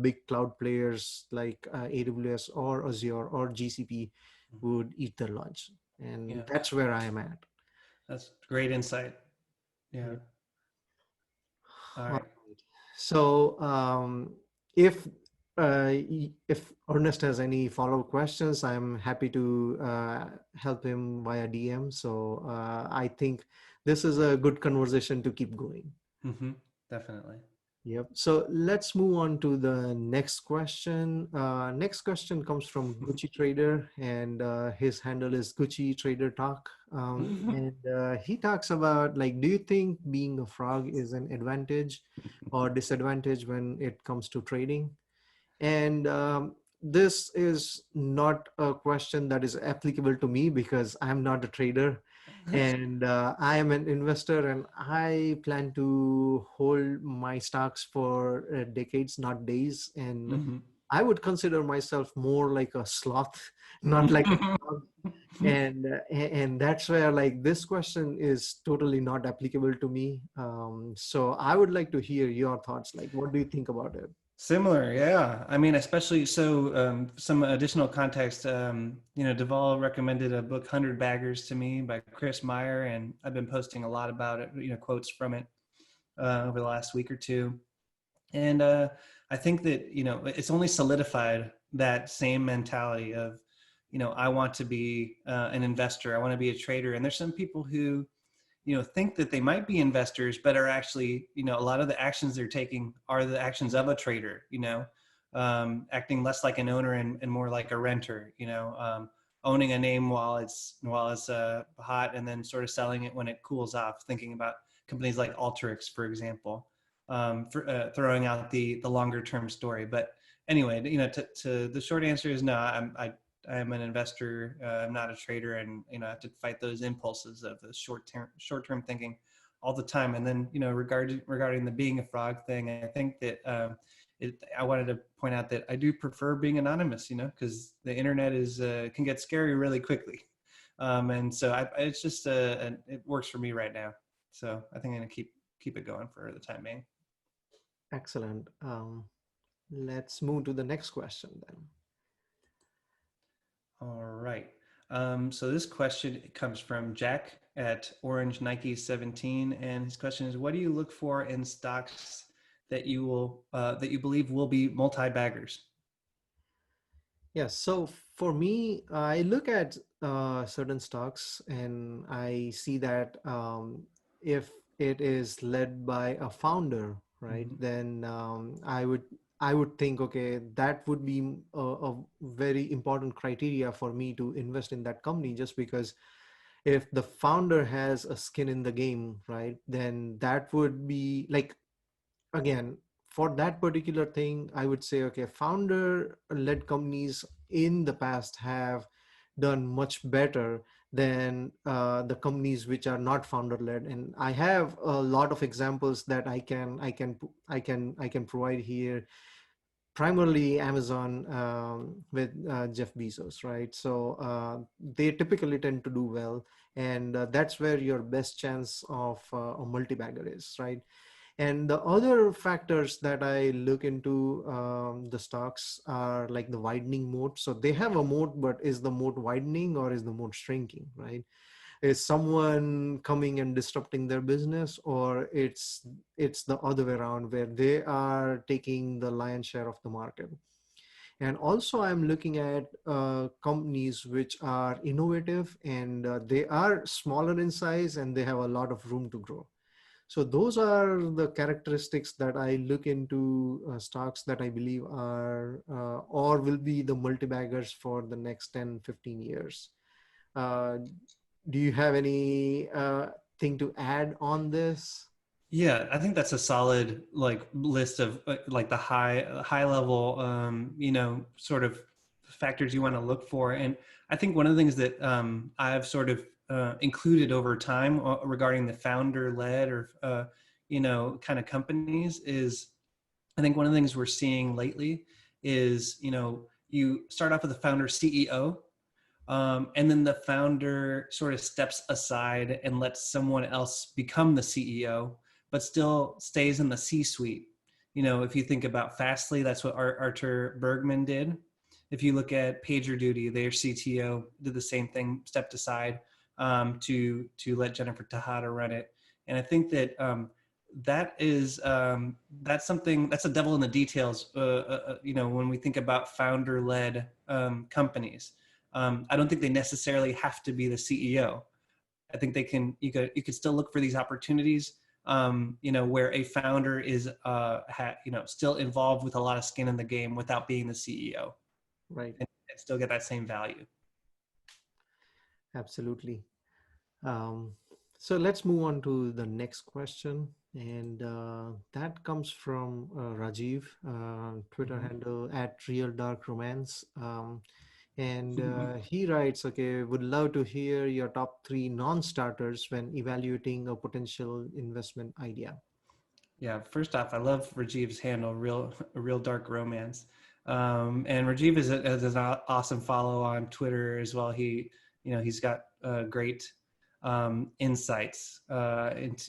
big cloud players like AWS or Azure or GCP would eat their lunch. And Yeah, that's where I am at. that's great insight. Yeah. Yep. All All right. right. So if if Ernest has any follow-up questions, I'm happy to help him via DM. So I think this is a good conversation to keep going. Mm-hmm. Definitely. Yep. So let's move on to the next question. Next question comes from Gucci Trader, and his handle is Gucci Trader Talk. And he talks about, like, do you think being a frog is an advantage or disadvantage when it comes to trading? And this is not a question that is applicable to me because I'm not a trader, and I am an investor, and I plan to hold my stocks for decades, not days. And Mm-hmm. I would consider myself more like a sloth, not like a frog. And that's where, like, this question is totally not applicable to me. So I would like to hear your thoughts. Like, what do you think about it? Similar, yeah. I mean, especially so. Some additional context. Deval recommended a book, "100 Baggers," to me by Chris Meyer, and I've been posting a lot about it. Quotes from it over the last week or two, and I think that it's only solidified that same mentality of, I want to be an investor. I want to be a trader, and there's some people who think that they might be investors but are actually, a lot of the actions they're taking are the actions of a trader, acting less like an owner and more like a renter, owning a name while it's hot, and then sort of selling it when it cools off, thinking about companies like Alteryx, for example, throwing out the longer term story. But anyway, to the short answer is no. I'm an investor. I'm not a trader, and I have to fight those impulses of the short term thinking all the time. And then regarding the being a frog thing, I think that I wanted to point out that I do prefer being anonymous. Because the internet is can get scary really quickly, and so it's just it works for me right now. So I think I'm gonna keep it going for the time being. Excellent. Let's move to the next question then. All right. So this question comes from Jack at Orange Nike 17, and his question is: what do you look for in stocks that you believe will be multi-baggers? Yes. So for me, I look at certain stocks and I see that if it is led by a founder, right, Mm-hmm. then I would think, okay, that would be a very important criteria for me to invest in that company, just because if the founder has a skin in the game, right, then that would be like, again, for that particular thing, I would say, okay, founder led companies in the past have done much better than the companies which are not founder led. And I have a lot of examples that I can provide here, primarily Amazon, with Jeff Bezos, right? So they typically tend to do well, and that's where your best chance of a multi-bagger is, right? And the other factors that I look into the stocks are like the widening moat. So they have a moat, but is the moat widening or is the moat shrinking, right? Is someone coming and disrupting their business, or it's the other way around where they are taking the lion's share of the market? And also I'm looking at companies which are innovative, and they are smaller in size and they have a lot of room to grow. So those are the characteristics that I look into stocks that I believe are or will be the multi-baggers for the next 10, 15 years. Uh, do you have any thing to add on this? Yeah, I think that's a solid list of like the high level sort of factors you want to look for. And I think one of the things that I've sort of included over time regarding the founder led or kind of companies is, I think one of the things we're seeing lately is, you start off with the founder CEO, and then the founder sort of steps aside and lets someone else become the CEO, but still stays in the C-suite. If you think about Fastly, that's what Artur Bergman did. If you look at PagerDuty, their CTO did the same thing, stepped aside to let Jennifer Tejada run it. And I think that that's something, that's a devil in the details. When we think about founder-led companies, I don't think they necessarily have to be the CEO. I think you could still look for these opportunities, where a founder is, still involved with a lot of skin in the game without being the CEO, Right. and still get that same value. Absolutely. So let's move on to the next question. And that comes from Rajiv, Twitter handle @RealDarkRomance. And he writes, okay, would love to hear your top 3 non-starters when evaluating a potential investment idea. Yeah, first off, I love Rajiv's handle, real dark romance. And Rajiv is an awesome follow on Twitter as well. He's got great insights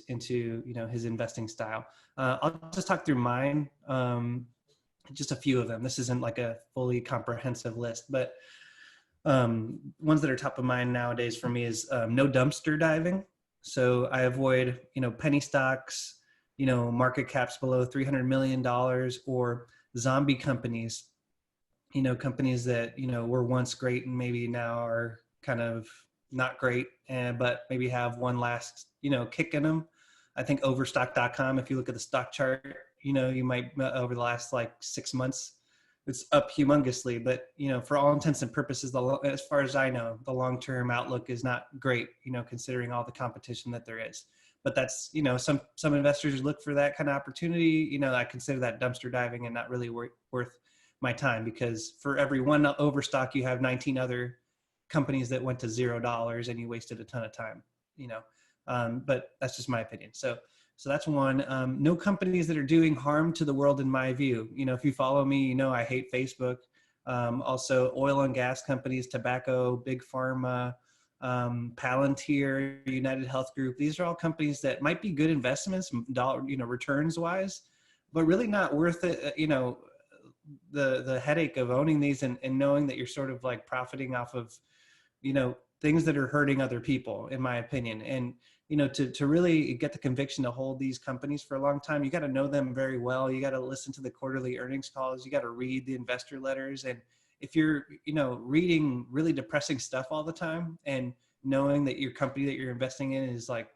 into his investing style. I'll just talk through mine, just a few of them. This isn't like a fully comprehensive list, but ones that are top of mind nowadays for me is no dumpster diving. So I avoid penny stocks, market caps below $300 million, or zombie companies, companies that were once great and maybe now are kind of not great, but maybe have one last kick in them. I think overstock.com, if you look at the stock chart, you might over the last like 6 months, it's up humongously, but for all intents and purposes, as far as I know, the long-term outlook is not great, considering all the competition that there is. But that's, some investors look for that kind of opportunity. I consider that dumpster diving and not really worth my time, because for every one overstock, you have 19 other companies that went to $0 and you wasted a ton of time, but that's just my opinion. So that's one. No companies that are doing harm to the world, in my view. If you follow me, I hate Facebook. Also oil and gas companies, tobacco, big pharma, Palantir, United Health Group. These are all companies that might be good investments, returns wise, but really not worth it. The headache of owning these and knowing that you're sort of like profiting off of, things that are hurting other people, in my opinion. And, to really get the conviction to hold these companies for a long time, you got to know them very well. You got to listen to the quarterly earnings calls. You got to read the investor letters. And if you're, reading really depressing stuff all the time and knowing that your company that you're investing in is like,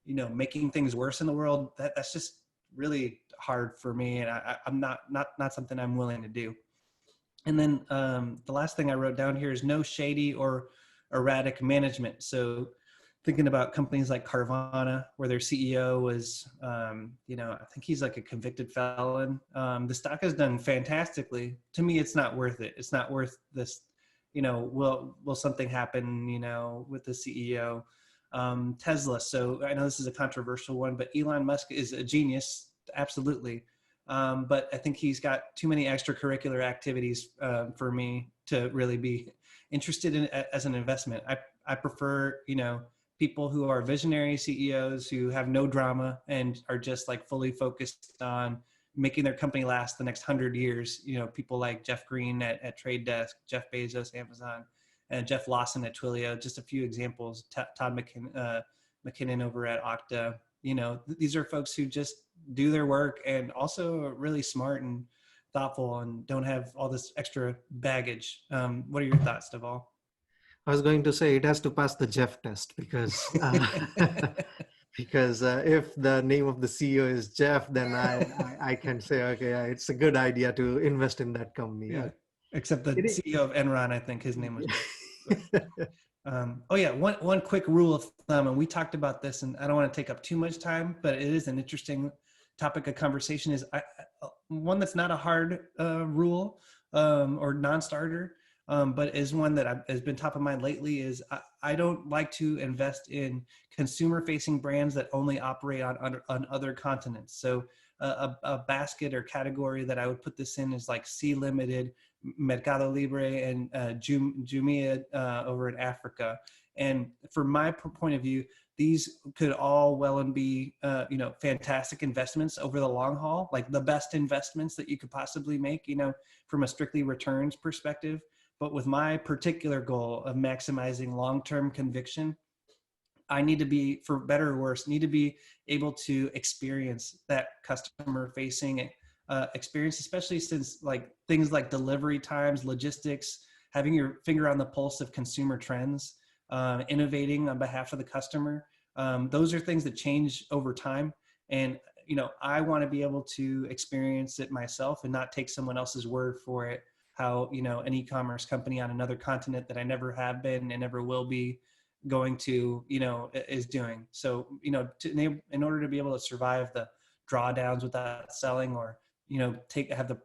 making things worse in the world, that's just really hard for me. And I'm not something I'm willing to do. And then the last thing I wrote down here is no shady or erratic management. So thinking about companies like Carvana, where their CEO was, I think he's like a convicted felon. The stock has done fantastically. To me, it's not worth it. It's not worth this, will something happen, with the CEO? Tesla. So I know this is a controversial one, but Elon Musk is a genius. Absolutely. But I think he's got too many extracurricular activities for me to really be interested in as an investment. I prefer, people who are visionary CEOs who have no drama and are just like fully focused on making their company last the next 100 years. People like Jeff Green at Trade Desk, Jeff Bezos, Amazon, and Jeff Lawson at Twilio. Just a few examples. Todd McKinnon over at Okta. These are folks who just do their work and also are really smart and thoughtful and don't have all this extra baggage. What are your thoughts, Deval? I was going to say it has to pass the Jeff test, because if the name of the CEO is Jeff, then I can say, okay, it's a good idea to invest in that company. Yeah. Except the CEO of Enron, I think his name was. One quick rule of thumb, and we talked about this, and I don't want to take up too much time, but it is an interesting topic of conversation, is one that's not a hard rule or non-starter. but is one that has been top of mind lately. Is I don't like to invest in consumer-facing brands that only operate on other continents. So a basket or category that I would put this in is like Sea Limited, Mercado Libre, and Jumia over in Africa. And from my point of view, these could all well and be fantastic investments over the long haul, like the best investments that you could possibly make, from a strictly returns perspective. But with my particular goal of maximizing long-term conviction, I need to be, for better or worse, need to be able to experience that customer facing experience, especially since like things like delivery times, logistics, having your finger on the pulse of consumer trends, innovating on behalf of the customer. Those are things that change over time. And, I want to be able to experience it myself and not take someone else's word for it. How, an e-commerce company on another continent that I never have been and never will be going to, is doing. So, in order to be able to survive the drawdowns without selling, or, have the,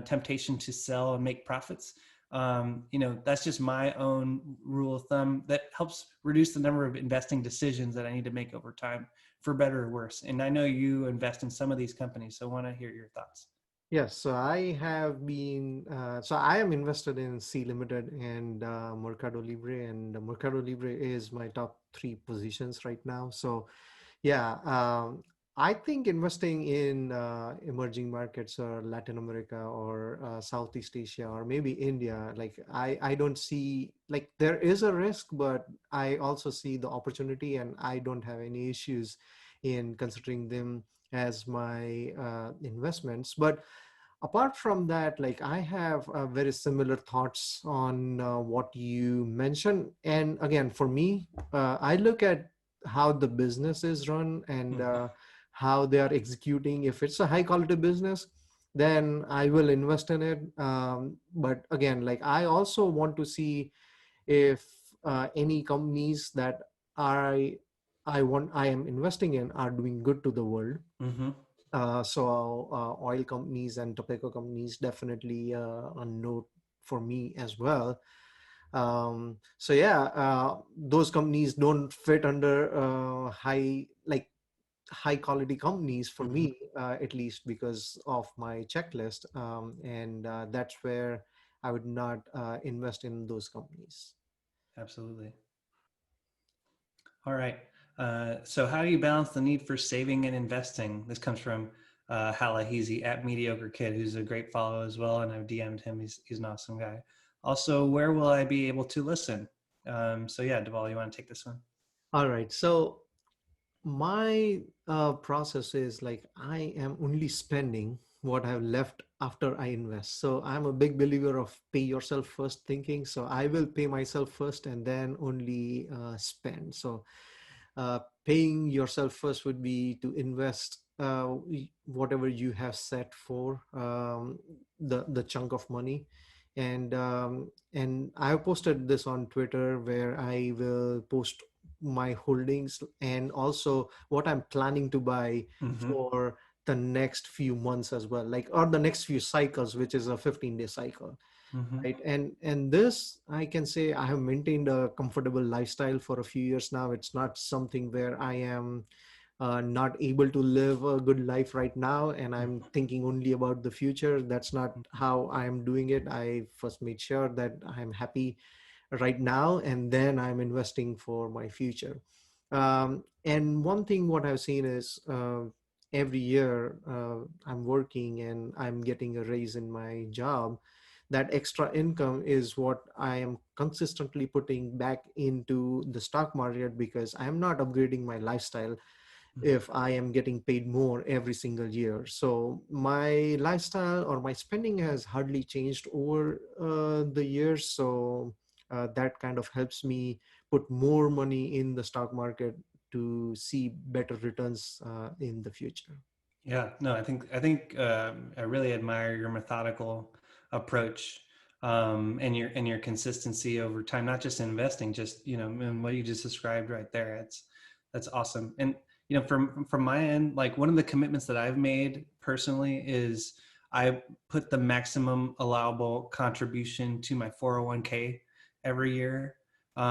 temptation to sell and make profits, that's just my own rule of thumb that helps reduce the number of investing decisions that I need to make over time, for better or worse. And I know you invest in some of these companies, so I want to hear your thoughts. Yes, so I have been, so I am invested in C Limited and Mercado Libre, and Mercado Libre is my top three positions right now. So yeah, I think investing in emerging markets or Latin America or Southeast Asia or maybe India, like I don't see, like there is a risk, but I also see the opportunity and I don't have any issues in considering them as my investments. But apart from that, like I have very similar thoughts on what you mentioned. And again, for me, I look at how the business is run and Mhm. how they are executing. If it's a high quality business, then I will invest in it. But again, like I also want to see if any companies that I I am investing in are doing good to the world. Mhm. Oil companies and tobacco companies definitely a note for me as well. So yeah, those companies don't fit under high quality companies for Mhm. me, at least because of my checklist, and that's where I would not invest in those companies. Absolutely. All right. So how do you balance the need for saving and investing? This comes from Halahizi at Mediocre Kid, who's a great follow as well, and I've DM'd him. He's an awesome guy. Also, where will I be able to listen? So yeah, Deval, you want to take this one? All right, so my process is like I am only spending what I've left after I invest. So I'm a big believer of pay yourself first thinking. So I will pay myself first and then only spend. So paying yourself first would be to invest whatever you have set for the chunk of money. And I posted this on Twitter where I will post my holdings and also what I'm planning to buy Mm-hmm. for the next few months as well, like or the next few cycles, which is a 15-day cycle, Mm-hmm. right? And this, I can say I have maintained a comfortable lifestyle for a few years now. It's not something where I am not able to live a good life right now and I'm thinking only about the future. That's not how I'm doing it. I first made sure that I'm happy right now and then I'm investing for my future. And one thing what I've seen is every year I'm working and I'm getting a raise in my job. That extra income is what I am consistently putting back into the stock market because I'm not upgrading my lifestyle if I am getting paid more every single year. So my lifestyle or my spending has hardly changed over the years. So that kind of helps me put more money in the stock market to see better returns in the future. Yeah, no, I think I really admire your methodical approach, and your consistency over time, not just in investing, just and what you just described right there. That's awesome. And from my end, like one of the commitments that I've made personally is I put the maximum allowable contribution to my 401k every year. So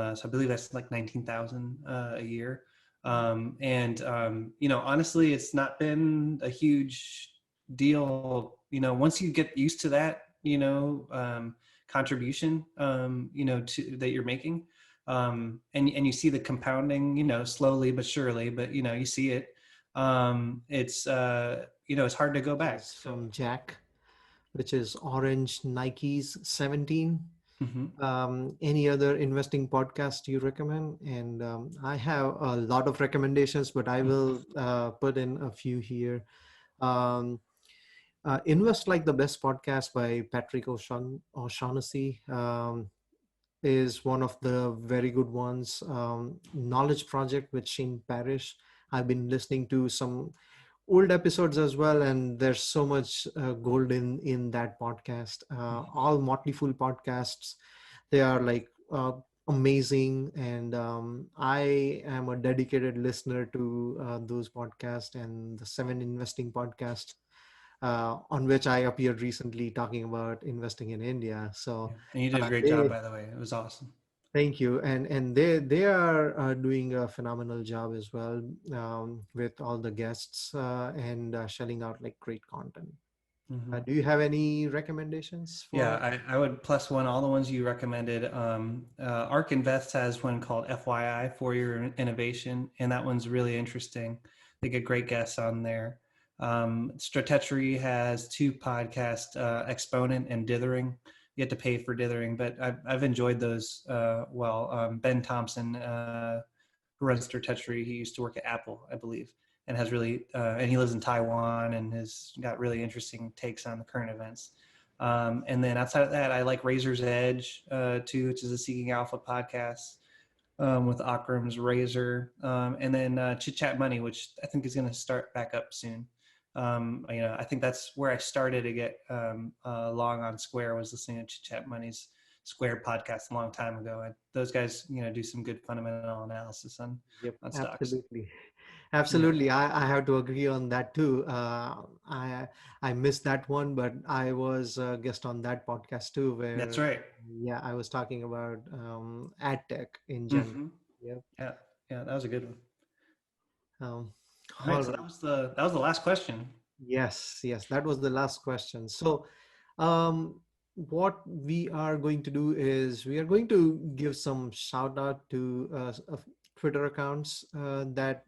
I believe that's like 19,000 a year. And honestly, it's not been a huge deal. Once you get used to that, contribution, to that you're making, and you see the compounding, slowly but surely, but you see it. It's hard to go back. Is So, from Jack, which is Orange Nikes 17. mhm. Any other investing podcast you recommend? And I have a lot of recommendations, but I will put in a few here. Um, Invest Like the Best podcast by Patrick O'Shaughnessy is one of the very good ones. Knowledge Project with Shane Parrish. I've been listening to some old episodes as well, and there's so much gold in that podcast. All Motley Fool podcasts, they are like amazing, and I am a dedicated listener to those podcasts and the Seven Investing podcast, on which I appeared recently talking about investing in India. So Yeah. And you did a great job, they by the way. It was awesome. thank you, and they are doing a phenomenal job as well, with all the guests, and shelling out like great content. Hmm. Do you have any recommendations Yeah, for? I would plus one all the ones you recommended. Ark Invest has one called FYI for your innovation, and that one's really interesting. They get great guests on there. Stratechery has two podcasts, Exponent and Dithering. You have to pay for Dithering, but I've enjoyed those. Ben Thompson, who runs Stratechery, he used to work at Apple, I believe, and has really, and he lives in Taiwan and has got really interesting takes on the current events. And then outside of that, I like Razor's Edge too, which is a Seeking Alpha podcast, with Akram's Razor, and then Chit Chat Money, which I think is going to start back up soon. I think that's where I started to get long on Square, was listening to Chit Chat Money's Square podcast a long time ago. And those guys, do some good fundamental analysis on Yep, stocks. absolutely. Yeah, Absolutely. I have to agree on that too. I missed that one, but I was a guest on that podcast too, that's where right. yeah, I was talking about ad tech in general. Hmm. Yep. Yeah, yeah, that was a good one. Um, All right, all so right. that was the last question. Yes, yes, that was the last question. So, what we are going to do is we are going to give some shout out to Twitter accounts that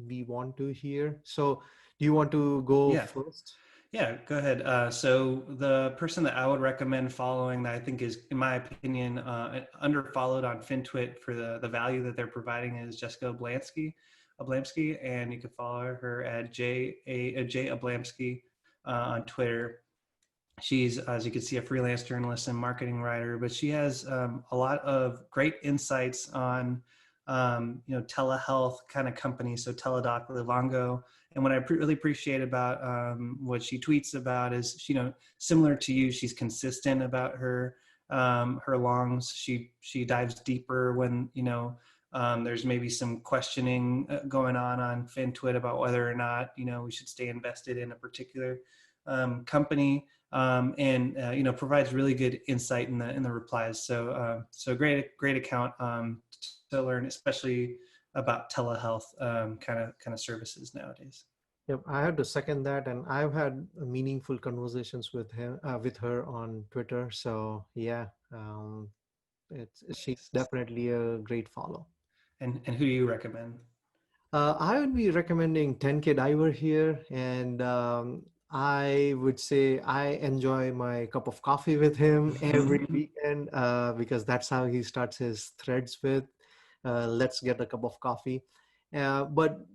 we want to hear. So, do you want to go Yeah. first? Yeah, go ahead. So the person that I would recommend following, that I think is, in my opinion, underfollowed on FinTwit for the value that they're providing, is Jessica Ablamsky, and you can follow her at J Ablamsky on Twitter. She's, as you can see, a freelance journalist and marketing writer, but she has a lot of great insights on telehealth kind of companies, so Teladoc, Livongo. And what I really appreciate about what she tweets about is, similar to you, she's consistent about her longs. She dives deeper when there's maybe some questioning going on FinTwit about whether or not we should stay invested in a particular company, and provides really good insight in the replies. So great account to learn, especially about telehealth kind of services nowadays. Yep, I have to second that, and I've had meaningful conversations with him, with her on Twitter. So yeah, she's Nice. definitely a great follow. And who do you recommend? I would be recommending 10K Diver here, and I would say I enjoy my cup of coffee with him every weekend, because that's how he starts his threads with, "Let's get a cup of coffee." But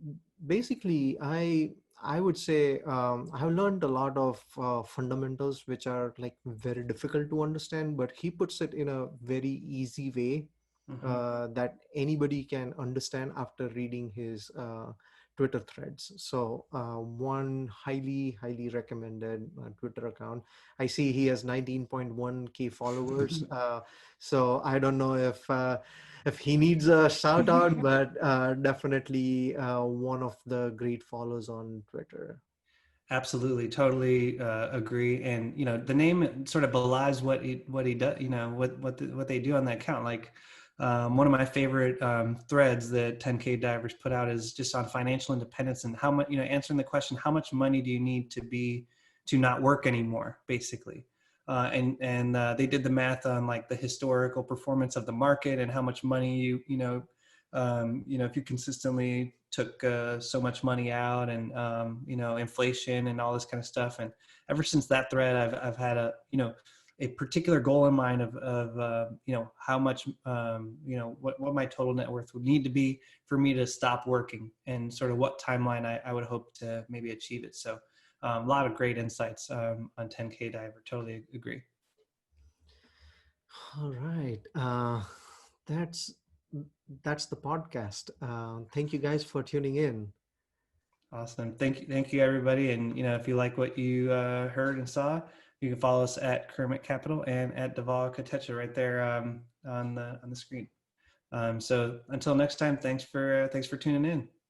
basically, I would say I've learned a lot of fundamentals which are like very difficult to understand, but he puts it in a very easy way Hmm. that anybody can understand after reading his Twitter threads. So one highly recommended Twitter account. I see he has 19.1K followers. So I don't know if he needs a shout out, but definitely one of the great follows on Twitter. Absolutely, totally agree. And the name sort of belies what he does. What they do on that account. Like one of my favorite threads that 10K divers put out is just on financial independence and how much answering the question, how much money do you need to not work anymore, basically. And they did the math on like the historical performance of the market and how much money if you consistently took so much money out and inflation and all this kind of stuff. And ever since that thread, I've had a particular goal in mind of how much what my total net worth would need to be for me to stop working, and sort of what timeline I would hope to maybe achieve it. So a lot of great insights on 10K diver. Totally agree. All right. That's that's the podcast. Thank you guys for tuning in. Awesome. Thank you, everybody. And if you like what you heard and saw, you can follow us at Kermit Capital and at Deval Katecha right there on the screen. So until next time, thanks for tuning in.